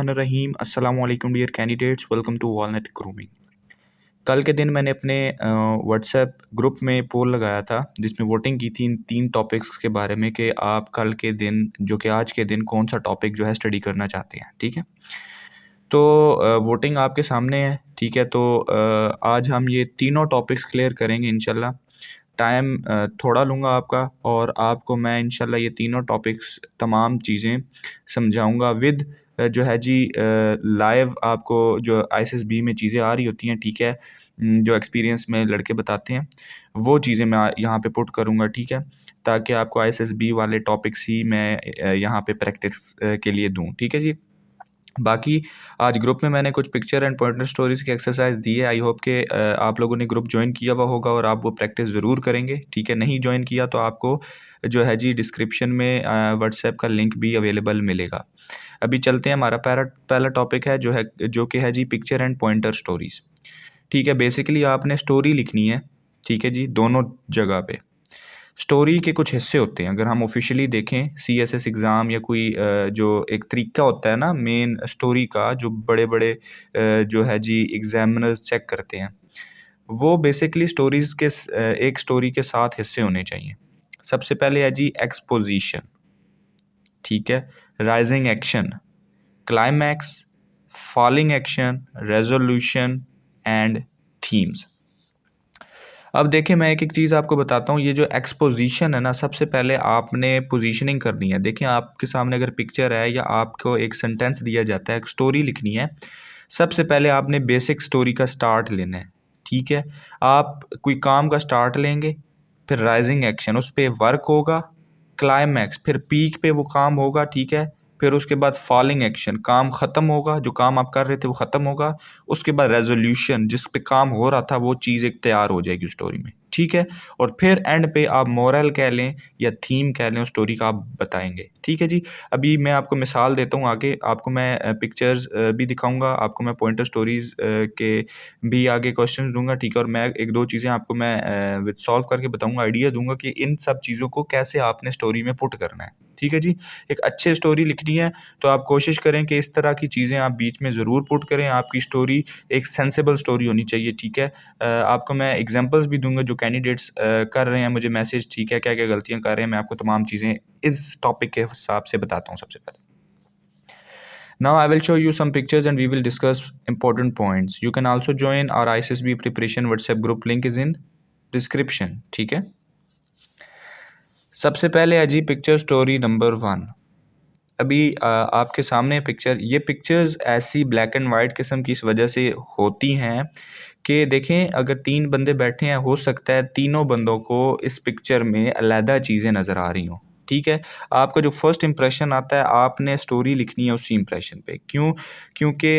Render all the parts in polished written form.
रहीम अस्सलाम वालेकुम dear candidates, welcome to Walnut Grooming. कल के दिन मैंने अपने व्हाट्सएप ग्रुप में पोल लगाया था जिसमें वोटिंग की थी इन 3 टॉपिक्स के बारे में कि आप कल के दिन जो कि आज के दिन कौन सा टॉपिक जो है स्टडी करना चाहते हैं, ठीक है? तो वोटिंग आपके सामने है, ठीक है? तो आज हम ये तीनों टॉपिक्स क्लियर करेंगे इंशाल्लाह। टाइम थोड़ा लूँगा आपका और आपको मैं इंशाल्लाह ये तीनों टॉपिक्स तमाम चीज़ें समझाऊँगा विद जो है जी लाइव आपको जो आईएसएसबी में चीज़ें आ रही होती हैं, ठीक है? जो एक्सपीरियंस में लड़के बताते हैं, वो चीज़ें मैं यहाँ पे पुट करूँगा, ठीक है? ताकि आपको आईएसएसबी वाले टॉपिक्स ही मैं यहाँ पे प्रैक्टिस के लिए दूँ, ठीक है जी? बाकी आज ग्रुप में मैंने कुछ पिक्चर एंड पॉइंटर स्टोरीज़ की एक्सरसाइज दी है। आई होप कि आप लोगों ने ग्रुप जॉइन किया हुआ होगा और आप वो प्रैक्टिस ज़रूर करेंगे, ठीक है? नहीं जॉइन किया तो आपको जो है जी डिस्क्रिप्शन में व्हाट्सएप का लिंक भी अवेलेबल मिलेगा। अभी चलते हैं, हमारा पहला टॉपिक है जो कि है जी पिक्चर एंड पॉइंटर स्टोरीज़, ठीक है? बेसिकली आपने स्टोरी लिखनी है, ठीक है जी? दोनों जगह पे। स्टोरी के कुछ हिस्से होते हैं, अगर हम ऑफिशियली देखें सीएसएस एग्ज़ाम या कोई जो एक तरीका होता है ना मेन स्टोरी का, जो बड़े-बड़े जो है जी एग्ज़ामिनर्स चेक करते हैं, वो बेसिकली स्टोरीज़ के एक स्टोरी के 7 हिस्से होने चाहिए। सबसे पहले है जी एक्सपोज़िशन, ठीक है? Rising action, climax, falling action, resolution and themes. अब देखिए, मैं एक-एक चीज़ आपको बताता हूँ। ये जो एक्सपोज़िशन है ना, सबसे पहले आपने पोज़ीशनिंग करनी है। देखिए, आपके सामने अगर पिक्चर है या आपको एक सेंटेंस दिया जाता है, एक स्टोरी लिखनी है, सबसे पहले आपने बेसिक स्टोरी का स्टार्ट लेना है, ठीक है? आप कोई काम का स्टार्ट लेंगे, फिर राइज़िंग एक्शन, उस पे वर्क होगा, क्लाइमैक्स, फिर पीक पे वो काम होगा, ठीक है? फिर उसके बाद फॉलिंग एक्शन, काम ख़त्म होगा, जो काम आप कर रहे थे वो ख़त्म होगा। उसके बाद रेज़ोल्यूशन, जिस पे काम हो रहा था वो चीज़ एक तैयार हो जाएगी स्टोरी में, ठीक है? और फिर एंड पे आप मोरल कह लें या थीम कह लें, उस स्टोरी का आप बताएँगे, ठीक है जी? अभी मैं आपको मिसाल देता हूँ आगे, आपको मैं पिक्चर्स भी दिखाऊँगा, आपको मैं पॉइंटर स्टोरीज़ के भी आगे क्वेश्चंस दूँगा, ठीक है? और मैं 1-2 चीज़ें आपको मैं विद सॉल्व करके बताऊँगा, आइडिया दूँगा कि इन सब चीज़ों को कैसे आपने स्टोरी में पुट करना है, ठीक है जी? एक अच्छी स्टोरी लिखनी है, तो आप कोशिश करें कि इस तरह की चीज़ें आप बीच में ज़रूर पुट करें। आपकी स्टोरी एक सेंसिबल स्टोरी होनी चाहिए, ठीक है? आपको मैं एग्ज़ाम्पल्स भी दूँगा जो कैंडिडेट्स कर रहे हैं मुझे मैसेज, ठीक है? क्या-क्या गलतियाँ कर रहे हैं, मैं आपको तमाम चीज़ें इस टॉपिक के हिसाब से बताता हूँ सबसे पहले। Now I will show you some pictures and we will discuss important points. You can also join our ISSB preparation WhatsApp group, link is in description, ठीक है? सबसे पहले है जी पिक्चर स्टोरी नंबर 1। अभी आपके सामने पिक्चर, ये पिक्चर्स ऐसी ब्लैक एंड वाइट किस्म की इस वजह से होती हैं कि देखें, अगर 3 बंदे बैठे हैं, हो सकता है तीनों बंदों को इस पिक्चर में अलहदा चीज़ें नज़र आ रही हों, ठीक है? आपका जो फर्स्ट इंप्रेशन आता है, आपने स्टोरी लिखनी है उसी इंप्रेशन पे। क्यों? क्योंकि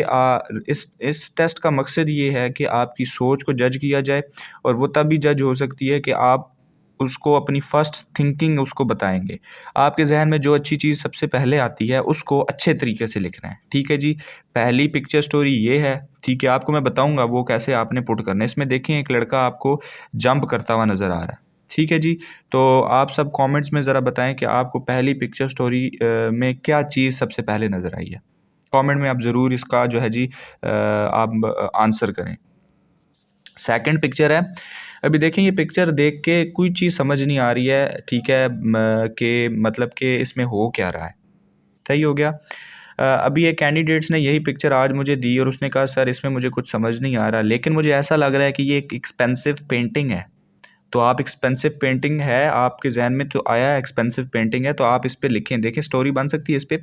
इस टेस्ट का मकसद ये है कि आपकी सोच को जज किया जाए, और वो तभी जज हो सकती है कि आप उसको अपनी फर्स्ट थिंकिंग उसको बताएँगे। आपके ज़हन में जो अच्छी चीज़ सबसे पहले आती है, उसको अच्छे तरीके से लिखना है, ठीक है जी? पहली पिक्चर स्टोरी ये है, ठीक है? आपको मैं बताऊँगा वो कैसे आपने पुट करना है। इसमें देखें, एक लड़का आपको जंप करता हुआ नज़र आ रहा है, ठीक है जी? तो आप सब कमेंट्स में ज़रा बताएँ कि आपको पहली पिक्चर स्टोरी में क्या चीज़ सबसे पहले नज़र आई है? कमेंट में आप ज़रूर इसका जो है जी आप आंसर करें। सेकंड पिक्चर है, अभी देखें, ये पिक्चर देख के कोई चीज़ समझ नहीं आ रही है, ठीक है? कि मतलब कि इसमें हो क्या रहा है? सही हो गया? अभी एक कैंडिडेट्स ने यही पिक्चर आज मुझे दी और उसने कहा सर इसमें मुझे कुछ समझ नहीं आ रहा, लेकिन मुझे ऐसा लग रहा है कि ये एक एक्सपेंसिव पेंटिंग है। तो आप एक्सपेंसिव पेंटिंग है, आपके ज़हन में तो आया एक्सपेंसिव पेंटिंग है, तो आप इस पे लिखें। देखें, स्टोरी बन सकती है इस पे।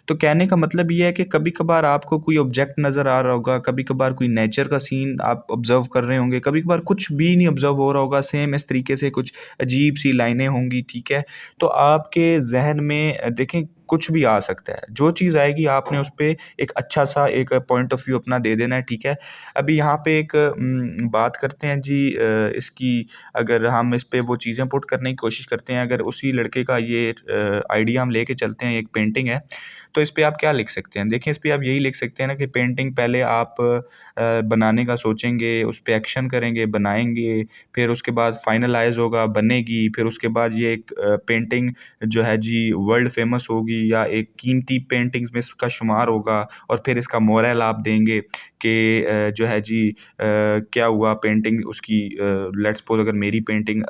तो कहने का मतलब ये है कि कभी-कभार आपको कोई ऑब्जेक्ट नज़र आ रहा होगा, कभी-कभार कोई नेचर का सीन आप ऑब्ज़र्व कर रहे होंगे, कभी-कभार कुछ भी नहीं ऑब्ज़र्व हो रहा होगा, सेम इस तरीके से कुछ अजीब-सी लाइनें होंगी, ठीक है? तो आपके ज़हन में देखें कुछ भी आ सकता है। जो चीज़ आएगी आपने उस पे एक अच्छा-सा एक पॉइंट ऑफ व्यू अपना दे देना है, ठीक है? अभी यहाँ पे एक बात करते हैं जी इसकी, अगर हम इस पे वो चीज़ें पुट करने की कोशिश करते हैं, अगर उसी लड़के का ये आइडिया हम लेके चलते हैं, एक पेंटिंग है, तो इस पे आप क्या लिख सकते हैं? देखिए, इस पे आप यही लिख सकते हैं ना कि पेंटिंग पहले आप बनाने का सोचेंगे, उस पे एक्शन करेंगे, बनाएँगे, फिर उसके बाद फाइनलाइज़ होगा, बनेगी, फिर उसके बाद ये एक पेंटिंग जो है जी वर्ल्ड फेमस होगी, होगी या एक कीमती पेंटिंग्स में इसका शुमार होगा, और फिर इसका मोरल आप देंगे कि जो है जी क्या हुआ पेंटिंग उसकी, लेट्स सपोज़ अगर मेरी पेंटिंग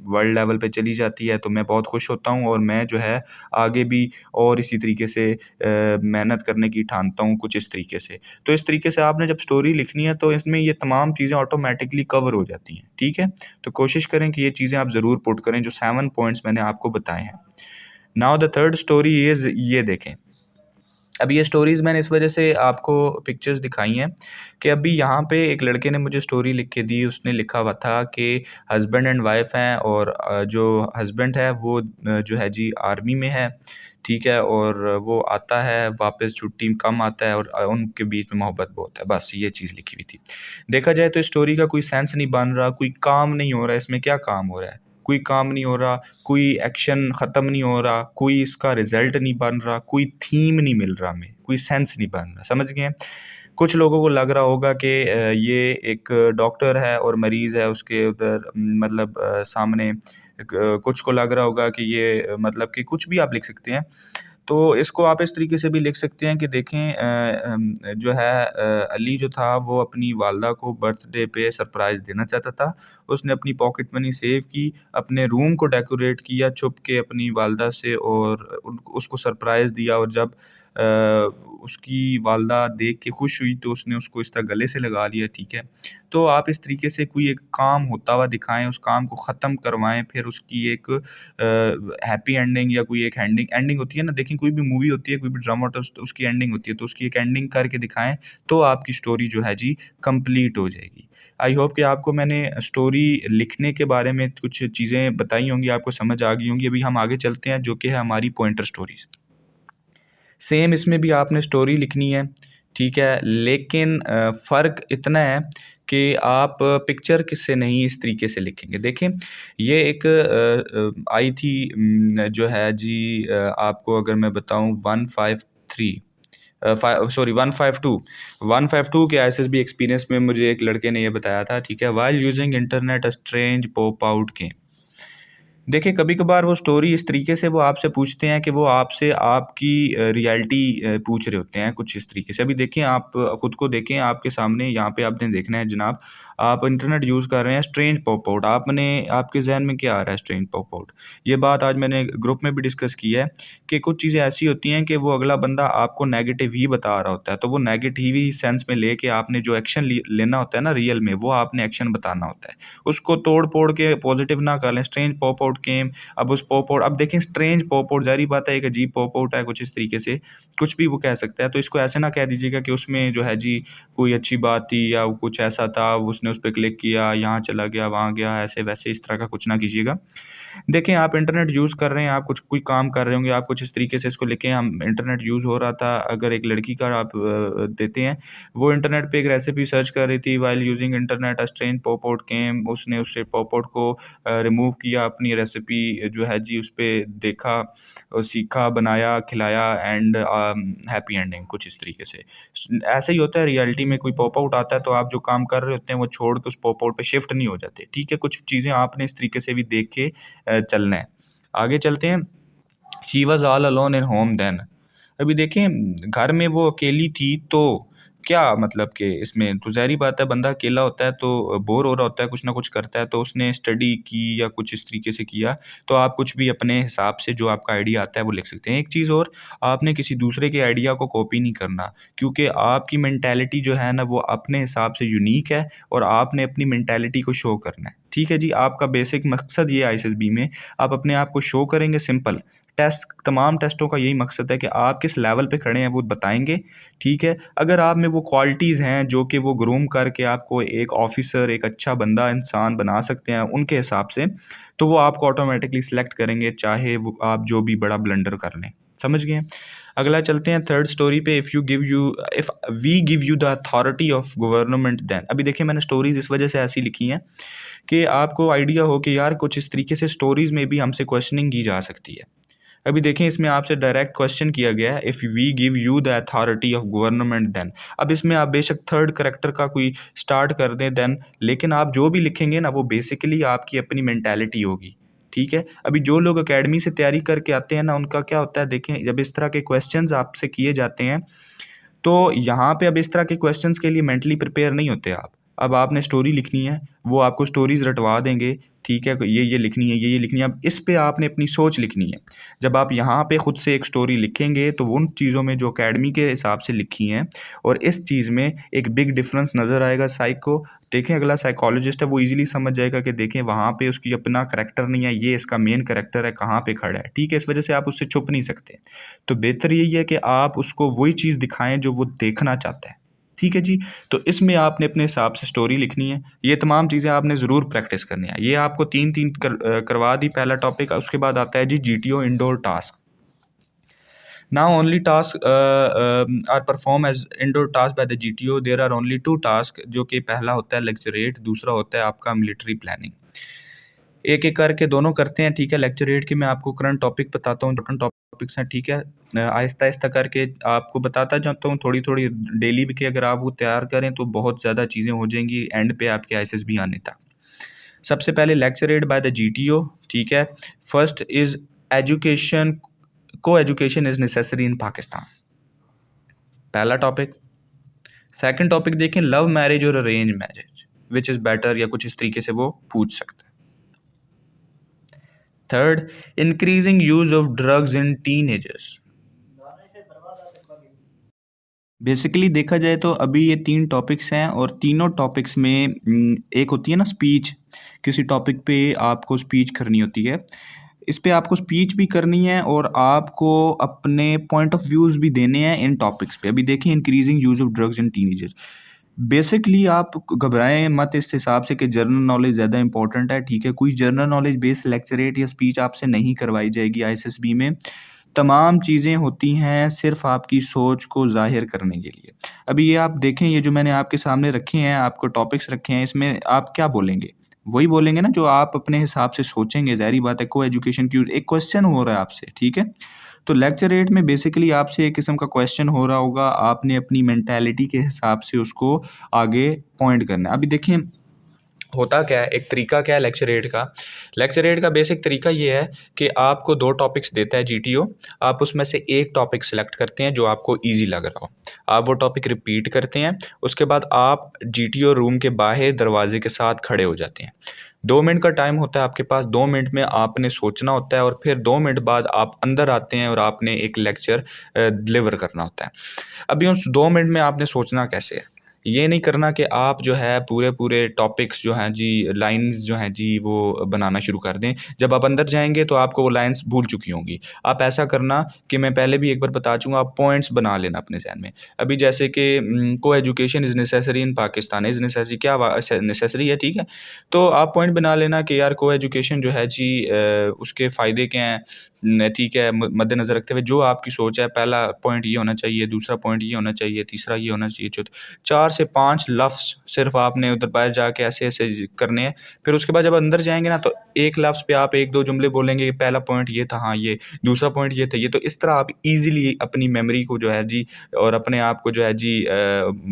वर्ल्ड लेवल पे चली जाती है तो मैं बहुत खुश होता हूँ, और मैं जो है आगे भी और इसी तरीके से मेहनत करने की ठानता हूँ, कुछ इस तरीके से। तो इस तरीके से आपने जब स्टोरी लिखनी है तो इसमें ये तमाम चीज़ें ऑटोमैटिकली कवर हो जाती हैं, ठीक है? तो कोशिश करें कि ये चीज़ें आप ज़रूर पुट करें जो 7 पॉइंट्स मैंने आपको बताए हैं। Now the third story is, ये देखें। अब ये स्टोरीज़ मैंने इस वजह से आपको पिक्चर्स दिखाई हैं कि अभी यहाँ पे एक लड़के ने मुझे स्टोरी लिख के दी। उसने लिखा हुआ था कि हस्बैंड एंड वाइफ हैं, और जो हस्बैंड है वो जो है जी आर्मी में है, ठीक है? और वो आता है वापस, छुट्टी कम आता है, और उनके बीच में मोहब्बत बहुत है। बस ये चीज़ लिखी हुई थी। देखा जाए तो स्टोरी का कोई सेंस नहीं बन रहा, कोई काम नहीं हो रहा है इसमें। क्या काम हो रहा है? कोई काम नहीं हो रहा, कोई एक्शन ख़त्म नहीं हो रहा, कोई इसका रिज़ल्ट नहीं बन रहा, कोई थीम नहीं मिल रहा हमें, कोई सेंस नहीं बन रहा, समझ गए? कुछ लोगों को लग रहा होगा कि ये एक डॉक्टर है और मरीज़ है उसके उधर, मतलब सामने कुछ को लग रहा होगा कि ये मतलब कि कुछ भी आप लिख सकते हैं। तो इसको आप इस तरीके से भी लिख सकते हैं कि देखें, जो है अली जो था वो अपनी वालदा को बर्थडे पे सरप्राइज़ देना चाहता था। उसने अपनी पॉकेट मनी सेव की, अपने रूम को डेकोरेट किया छुप के अपनी वालदा से, और उसको सरप्राइज़ दिया, और जब उसकी वालदा देख के खुश हुई तो उसने उसको इस तरह गले से लगा लिया, ठीक है? तो आप इस तरीके से कोई एक काम होता हुआ दिखाएँ, उस काम को ख़त्म करवाएँ, फिर उसकी एक हैप्पी एंडिंग या कोई एक एंडिंग एंडिंग होती है ना, देखिए कोई भी मूवी होती है, कोई भी ड्रामा होता है, उसकी एंडिंग होती है, तो उसकी एक एंडिंग करके दिखाएँ, तो आपकी स्टोरी जो है जी कंप्लीट हो जाएगी। आई होप कि आपको मैंने स्टोरी लिखने के बारे में कुछ चीज़ें बताई होंगी, आपको समझ आ गई होंगी। अभी हम आगे चलते हैं जो कि है हमारी पॉइंटर स्टोरीज़। सेम इसमें भी आपने स्टोरी लिखनी है, ठीक है? लेकिन फ़र्क इतना है कि आप पिक्चर किससे नहीं इस तरीके से लिखेंगे। देखें, ये एक आई थी, जो है जी, आपको अगर मैं बताऊँ 153 सॉरी 152 152 के आईएसएसबी एक्सपीरियंस में मुझे एक लड़के ने ये बताया था, ठीक है? While using internet a strange pop out came. देखिए, कभी-कभार वो स्टोरी इस तरीके से वो आपसे पूछते हैं कि वो आपसे आपकी रियलिटी पूछ रहे होते हैं, कुछ इस तरीके से। अभी देखिए, आप खुद को देखें, आपके सामने यहाँ पे आपने देखना है जनाब, आप इंटरनेट यूज़ कर रहे हैं, स्ट्रेंज पॉप आउट, आपने आपके ज़हन में क्या आ रहा है? Strange pop out. ये बात आज मैंने ग्रुप में भी डिस्कस की है कि कुछ चीज़ें ऐसी होती हैं कि वो अगला बंदा आपको नेगेटिव ही बता रहा होता है, तो वो नेगेटिव ही सेंस में लेके आपने जो एक्शन लेना होता है ना रियल में, वो आपने एक्शन बताना होता है। उसको तोड़-फोड़ के पॉज़िटिव ना कर लें। स्ट्रेंज पॉप आउट केम, अब उस पॉप आउट, अब देखें स्ट्रेंज पॉप आउट, ज़ाहिर-सी बात है एक अजीब पॉप आउट है, कुछ इस तरीके से, कुछ भी वो कह सकता है। तो इसको ऐसे ना कह दीजिएगा कि उसमें जो है जी कोई अच्छी बात थी या कुछ ऐसा था, उसने उस पे क्लिक किया, यहाँ चला गया, वहाँ गया, ऐसे-वैसे इस तरह का कुछ ना कीजिएगा। देखें, आप इंटरनेट यूज़ कर रहे हैं, आप कुछ कोई काम कर रहे होंगे, आप कुछ इस तरीके से इसको लिखें, हम इंटरनेट यूज़ हो रहा था, अगर एक लड़की का आप देते हैं, वो इंटरनेट पे एक रेसिपी सर्च कर रही थी, while using internet a strange pop out came, उसने उससे पॉप आउट को रिमूव किया, अपनी रेसिपी जो है जी उस पे देखा, सीखा, बनाया, खिलाया, एंड हैप्पी एंडिंग, कुछ इस तरीके से। ऐसा ही होता है रियलिटी में, कोई पॉप आउट आता है तो आप जो काम कर रहे होते हैं वो छोड़ के उस पॉप आउट पे शिफ्ट नहीं हो जाते, ठीक है? कुछ चीज़ें आपने इस तरीके से भी देख के चलना है। आगे चलते हैं। She was all alone in home then. अभी देखें, घर में वो अकेली थी, तो क्या मतलब कि इसमें तो ज़ाहिर-सी बात है बंदा अकेला होता है तो बोर हो रहा होता है, कुछ ना कुछ करता है, तो उसने स्टडी की या कुछ इस तरीके से किया। तो आप कुछ भी अपने हिसाब से जो आपका आइडिया आता है वो लिख सकते हैं। एक चीज़ और, आपने किसी दूसरे के आइडिया को कॉपी नहीं करना, क्योंकि आपकी मेंटालिटी जो है ना वो अपने हिसाब से यूनिक है, और आपने अपनी मेंटालिटी को शो करना है। ठीक है जी? आपका बेसिक मकसद ये है आईएसएसबी में, आप अपने आप को शो करेंगे, सिंपल। तमाम टेस्टों का यही मकसद है कि आप किस लेवल पे खड़े हैं वो बताएँगे, ठीक है? अगर आप में वो क्वालिटीज़ हैं जो कि वो ग्रूम करके आपको एक ऑफ़िसर, एक अच्छा बंदा, इंसान बना सकते हैं उनके हिसाब से, तो वो आपको ऑटोमैटिकली सिलेक्ट करेंगे, चाहे वो आप जो भी बड़ा ब्लंडर कर लें। समझ गए? अगला चलते हैं थर्ड स्टोरी पे। If we give you the authority of government then. अभी देखिए, मैंने स्टोरीज़ इस वजह से ऐसी लिखी हैं कि आपको आइडिया हो कि यार कुछ इस तरीके से स्टोरीज़ में भी हमसे क्वेश्चनिंग की जा सकती है। अभी देखें, इसमें आपसे डायरेक्ट क्वेश्चन किया गया है, if we give you the authority of government then. अब इसमें आप बेशक थर्ड करैक्टर का कोई स्टार्ट कर दें देन, लेकिन आप जो भी लिखेंगे ना वो बेसिकली आपकी अपनी मेंटालिटी होगी, ठीक है। अभी जो लोग अकेडमी से तैयारी करके आते हैं ना, उनका क्या होता है, देखें जब इस तरह के क्वेश्चंस आपसे किए जाते हैं तो यहाँ पे अब इस तरह के क्वेश्चंस के लिए मेंटली प्रिपेयर नहीं होते आप। अब आपने स्टोरी लिखनी है, वो आपको स्टोरीज़ रटवा देंगे, ठीक है, ये लिखनी है, ये लिखनी है। अब इस पे आपने अपनी सोच लिखनी है। जब आप यहाँ पे खुद से एक स्टोरी लिखेंगे तो उन चीज़ों में जो अकेडमी के हिसाब से लिखी हैं और इस चीज़ में एक बिग डिफरेंस नज़र आएगा साइक को। देखें अगला साइकोलॉजिस्ट है वो ईज़िली समझ जाएगा कि देखें वहाँ पे उसकी अपना करैक्टर नहीं है, ये इसका मेन करैक्टर है, कहाँ पे खड़ा है, ठीक है। इस वजह से आप उससे छुप नहीं सकते। तो बेहतर यही है कि आप उसको वही चीज़ दिखाएँ जो वो देखना चाहता है, ठीक है जी। तो इसमें आपने अपने हिसाब से स्टोरी लिखनी है। ये तमाम चीज़ें आपने ज़रूर प्रैक्टिस करनी है। ये आपको 3-3 करवा दी पहला टॉपिक। उसके बाद आता है जी GTO indoor task. Now only tasks are performed as indoor task by the GTO. There are only 2 task, जो कि पहला होता है लेक्चरेट, दूसरा होता है आपका मिलिट्री प्लानिंग। एक-एक करके दोनों करते हैं, ठीक है। लेक्चरेट की मैं आपको करंट टॉपिक बताता हूँ, इंपॉर्टेंट टॉपिक्स हैं, ठीक है। आहिस्ता-आहिस्ता करके आपको बताता जाता हूँ, थोड़ी-थोड़ी डेली भी, कि अगर आप वो तैयार करें तो बहुत ज़्यादा चीज़ें हो जाएँगी एंड पे आपके आईएसएसबी आने तक। सबसे पहले लेक्चरेट बाय द जीटीओ, ठीक है। First is education, coeducation is necessary in Pakistan, पहला टॉपिक। सेकंड टॉपिक देखें, लव मैरिज और arrange marriage which is better, या कुछ इस तरीके से वो पूछ सकता है। Third, increasing use of drugs in teenagers. Basically देखा जाए तो अभी ये 3 टॉपिक्स हैं और तीनों टॉपिक्स में एक होती है ना स्पीच, किसी टॉपिक पे आपको स्पीच करनी होती है। इस पे आपको स्पीच भी करनी है और आपको अपने पॉइंट ऑफ व्यूज़ भी देने हैं इन टॉपिक्स पे। अभी देखिए, increasing use of drugs in teenager. Basically आप घबराएं मत इस हिसाब से कि जनरल नॉलेज ज़्यादा इंपॉर्टेंट है, ठीक है। कोई जनरल नॉलेज बेस्ड लेक्चरेट या स्पीच आपसे नहीं करवाई जाएगी आईएसएसबी में। तमाम चीज़ें होती हैं सिर्फ आपकी सोच को ज़ाहिर करने के लिए। अभी ये आप देखें, ये जो मैंने आपके सामने रखे हैं, आपको टॉपिक्स रखे हैं, इसमें आप क्या बोलेंगे? वही बोलेंगे ना जो आप अपने हिसाब से सोचेंगे। ज़ाहिर-सी बात है, को एजुकेशन की एक क्वेश्चन हो रहा है आपसे, ठीक है? तो लेक्चरेट में बेसिकली आपसे एक किस्म का क्वेश्चन हो रहा होगा, आपने अपनी मेंटालिटी के हिसाब से उसको आगे पॉइंट करना है। अभी देखिए होता क्या है, एक तरीका क्या है लेक्चरेट का बेसिक तरीका ये है कि आपको 2 टॉपिक्स देता है जीटीओ। आप उसमें से एक टॉपिक सेलेक्ट करते हैं जो आपको ईजी लग रहा हो, आप वो टॉपिक रिपीट करते हैं। उसके बाद आप जीटीओ रूम के बाहर दरवाजे के साथ खड़े हो जाते हैं। 2 मिनट का टाइम होता है आपके पास। 2 मिनट में आपने सोचना होता है और फिर 2 मिनट बाद आप अंदर आते हैं और आपने एक लेक्चर डिलीवर करना होता है। अभी उस 2 मिनट में आपने सोचना कैसे है, ये नहीं करना कि आप जो है पूरे टॉपिक्स जो हैं जी, लाइन्स जो हैं जी, वो बनाना शुरू कर दें। जब आप अंदर जाएँगे तो आपको वो लाइन्स भूल चुकी होंगी। आप ऐसा करना कि मैं पहले भी एक बार बता चुका, आप पॉइंट्स बना लेना अपने ज़हन में। अभी जैसे कि को education is necessary in Pakistan, is necessary क्या नेसेसरी है, ठीक है। तो आप पॉइंट बना लेना कि यार को एजुकेशन जो है जी, उसके फ़ायदे क्या हैं, ठीक है। मद्देनज़र रखते हुए जो आपकी सोच है, पहला पॉइंट ये होना चाहिए, दूसरा पॉइंट ये होना चाहिए, तीसरा ये होना चाहिए, चौथा 4 से 5 लफ्ज़ सिर्फ़ आपने उधर बाहर जाके ऐसे-ऐसे करने हैं। फिर उसके बाद जब अंदर जाएँगे ना, तो एक लफ्ज़ पे आप 1-2 जुमले बोलेंगे, पहला पॉइंट ये था, हाँ ये, दूसरा पॉइंट ये था, ये। तो इस तरह आप ईज़िली अपनी मेमोरी को जो है जी, और अपने आप को जो है जी,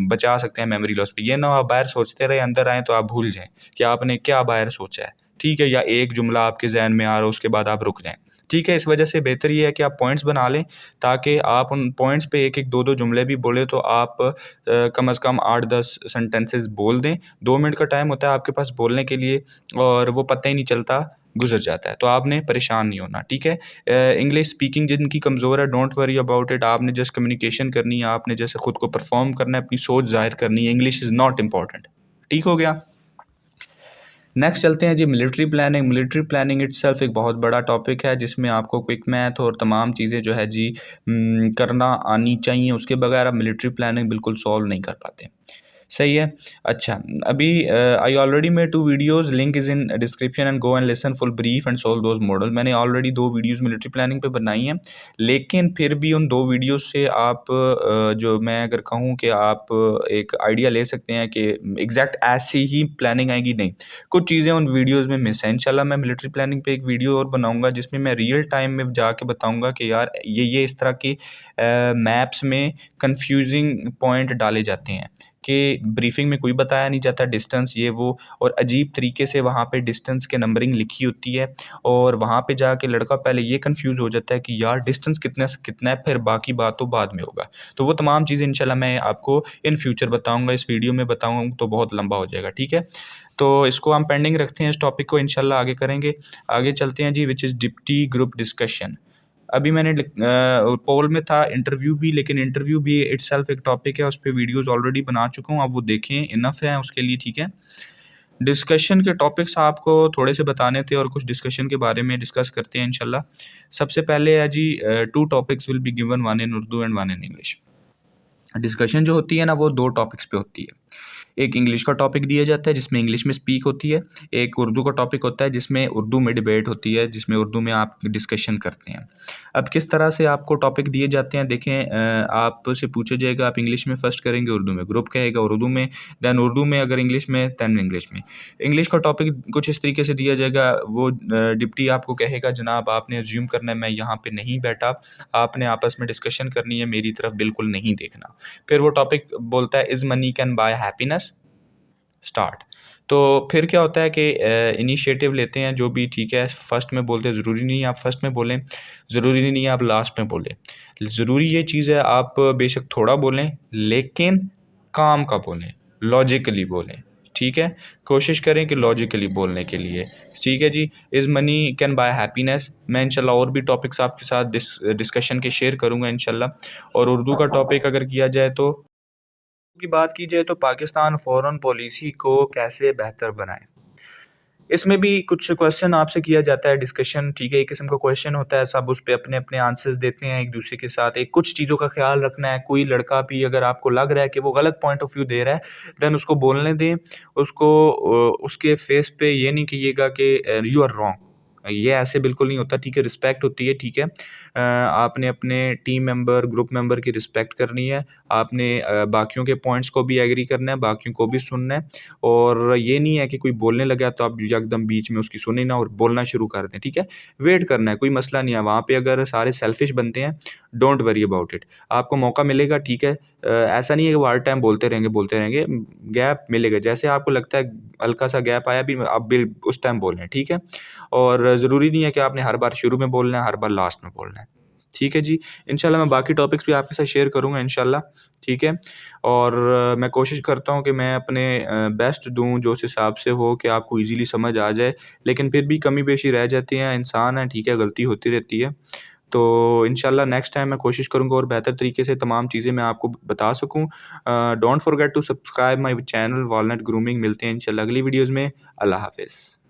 बचा सकते हैं मेमोरी लॉस पे। ये ना आप बाहर सोचते रहें, अंदर आएँ तो आप भूल जाएँ कि आपने क्या बाहर सोचा है, ठीक है? या एक जुमला आपके ज़हन में आ रहा हो, उसके बाद आप रुक जाएँ, ठीक है? इस वजह से बेहतर ये है कि आप पॉइंट्स बना लें, ताकि आप उन पॉइंट्स पे 1-1, 2-2 जुमले भी बोले तो आप कम से कम 8-10 सेंटेंसेस बोल दें। 2 मिनट का टाइम होता है आपके पास बोलने के लिए और वो पता ही नहीं चलता, गुज़र जाता है। तो आपने परेशान नहीं होना, ठीक है? इंग्लिश स्पीकिंग जिनकी कमज़ोर है, डोंट वरी अबाउट इट। आपने जस्ट कम्युनिकेशन करनी है, आपने जैसे खुद को परफ़ॉर्म करना है, अपनी सोच ज़ाहिर करनी है। इंग्लिश इज़ नॉट इम्पोर्टेंट, ठीक हो गया? नेक्स्ट चलते हैं जी military planning. Military planning itself एक बहुत बड़ा टॉपिक है जिसमें आपको क्विक मैथ और तमाम चीज़ें जो है जी करना आनी चाहिए। उसके बगैर आप मिलिट्री प्लानिंग बिल्कुल सॉल्व नहीं कर पाते। सही है। अच्छा, अभी I already made 2 videos, link is in description and go and listen full brief and solve those model. मैंने ऑलरेडी 2 वीडियोज़ मिलिट्री प्लानिंग पे बनाई हैं, लेकिन फिर भी उन 2 वीडियो से आप जो मैं अगर कहूँ कि आप एक आइडिया ले सकते हैं कि एग्ज़ैक्ट ऐसी ही प्लानिंग आएगी, नहीं। कुछ चीज़ें उन वीडियोज़ में मिस हैं। इंशाल्लाह मैं मिलिट्री प्लानिंग पे एक वीडियो और बनाऊँगा जिसमें मैं रियल टाइम में जाके बताऊँगा कि यार ये इस तरह की मैप्स में कन्फ्यूज़िंग पॉइंट डाले जाते हैं। कि ब्रीफिंग में कोई बताया नहीं जाता डिस्टेंस ये वो, और अजीब तरीके से वहाँ पे डिस्टेंस के नंबरिंग लिखी होती है, और वहाँ पे जाके लड़का पहले ये कंफ्यूज हो जाता है कि यार डिस्टेंस कितना से कितना है, फिर बाकी बात तो बाद में होगा। तो वो तमाम चीज़ें इंशाल्लाह मैं आपको इन फ्यूचर बताऊँगा, इस वीडियो में बताऊँगा तो बहुत लंबा हो जाएगा, ठीक है? तो इसको हम पेंडिंग रखते हैं, इस टॉपिक को इंशाल्लाह आगे करेंगे। आगे चलते हैं जी, which is deputy group discussion. अभी मैंने पोल में था इंटरव्यू भी, लेकिन इंटरव्यू भी इटसेल्फ एक टॉपिक है, उस पे वीडियोज़ ऑलरेडी बना चुका हूँ, आप वो देखें, इनफ है उसके लिए, ठीक है? डिस्कशन के टॉपिक्स आपको थोड़े से बताने थे और कुछ डिस्कशन के बारे में डिस्कस करते हैं इंशाल्लाह। सबसे पहले है जी 2 topics will be given, one in Urdu and one in English. Discussion जो होती है ना वो 2 टॉपिक्स पे होती है। एक इंग्लिश का टॉपिक दिया जाता है जिसमें इंग्लिश में स्पीक होती है, एक उर्दू का टॉपिक होता है जिसमें उर्दू में डिबेट होती है, जिसमें उर्दू में आप डिस्कशन करते हैं। अब किस तरह से आपको टॉपिक दिए जाते हैं देखें, आपसे पूछा जाएगा आप इंग्लिश में फर्स्ट करेंगे, उर्दू में, ग्रुप कहेगा उर्दू में, देन उर्दू में, अगर इंग्लिश में देन इंग्लिश में। इंग्लिश का टॉपिक कुछ इस तरीके से दिया जाएगा, वो डिप्टी आपको कहेगा जनाब आपने अज्यूम करना है मैं यहाँ पे नहीं बैठा, आपने आपस में डिस्कशन करनी है, मेरी तरफ बिल्कुल नहीं देखना। फिर वो टॉपिक बोलता है is money can buy happiness, start. तो फिर क्या होता है कि इनिशिएटिव लेते हैं जो भी, ठीक है, फर्स्ट में बोलते हैं, ज़रूरी नहीं है आप फर्स्ट में बोलें, ज़रूरी नहीं है आप लास्ट में बोलें। ज़रूरी ये चीज़ है आप बेशक थोड़ा बोलें लेकिन काम का बोलें, लॉजिकली बोलें, ठीक है? कोशिश करें कि लॉजिकली बोलने के लिए, ठीक है जी। Is money can buy happiness, मैं इंशाल्लाह और भी टॉपिक्स आपके साथ डिस्कशन के शेयर करूँगा इंशाल्लाह। और उर्दू का टॉपिक अगर किया जाए तो की बात की जाए तो पाकिस्तान फ़ॉरेन पॉलिसी को कैसे बेहतर बनाएँ? इसमें भी कुछ क्वेश्चन आपसे किया जाता है डिस्कशन, ठीक है? एक किस्म का क्वेश्चन होता है, सब उस पे अपने-अपने आंसर्स देते हैं एक-दूसरे के साथ। एक कुछ चीज़ों का ख़्याल रखना है, कोई लड़का भी अगर आपको लग रहा है कि वो गलत पॉइंट ऑफ व्यू दे रहा है, देन उसको बोलने दें। उसको उसके फेस पे ये नहीं कहिएगा कि यू आर रॉन्ग। ये ऐसे बिल्कुल नहीं होता, ठीक है? रिस्पेक्ट होती है, ठीक है? आपने अपने टीम मेंबर, ग्रुप मेंबर की रिस्पेक्ट करनी है। आपने बाकियों के पॉइंट्स को भी एग्री करना है, बाकियों को भी सुनना है, और ये नहीं है कि कोई बोलने लगा तो आप एकदम बीच में उसकी सुने ना और बोलना शुरू कर दें, ठीक है? वेट करना है, कोई मसला नहीं है। वहाँ पे अगर सारे सेल्फिश बनते हैं, डोंट वरी अबाउट इट। आपको मौका मिलेगा, ठीक है? ऐसा नहीं है कि वो हर टाइम बोलते रहेंगे, गैप मिलेगा। जैसे आपको लगता है हल्का-सा गैप आया भी, आप बिल उस टाइम बोलें, ठीक है? और ज़रूरी नहीं है कि आपने हर बार शुरू में बोलना है, हर बार लास्ट में बोलना है। ठीक है जी। इंशाल्लाह मैं बाकी टॉपिक्स भी आपके साथ शेयर करूँगा इंशाल्लाह, ठीक है? और मैं कोशिश करता हूँ कि मैं अपने बेस्ट दूँ जो उस हिसाब से हो कि आपको ईज़िली समझ आ जाए, लेकिन फिर भी कमी-बेशी रह जाती हैं, इंसान हैं, ठीक है? गलती होती रहती है। तो इंशाल्लाह नेक्स्ट टाइम मैं कोशिश करूँगा और बेहतर तरीके से तमाम चीज़ें मैं आपको बता सकूँ। Don't forget to subscribe my channel Walnut Grooming. मिलते हैं इंशाल्लाह अगली वीडियोज़ में। अल्लाह हाफ़िज़।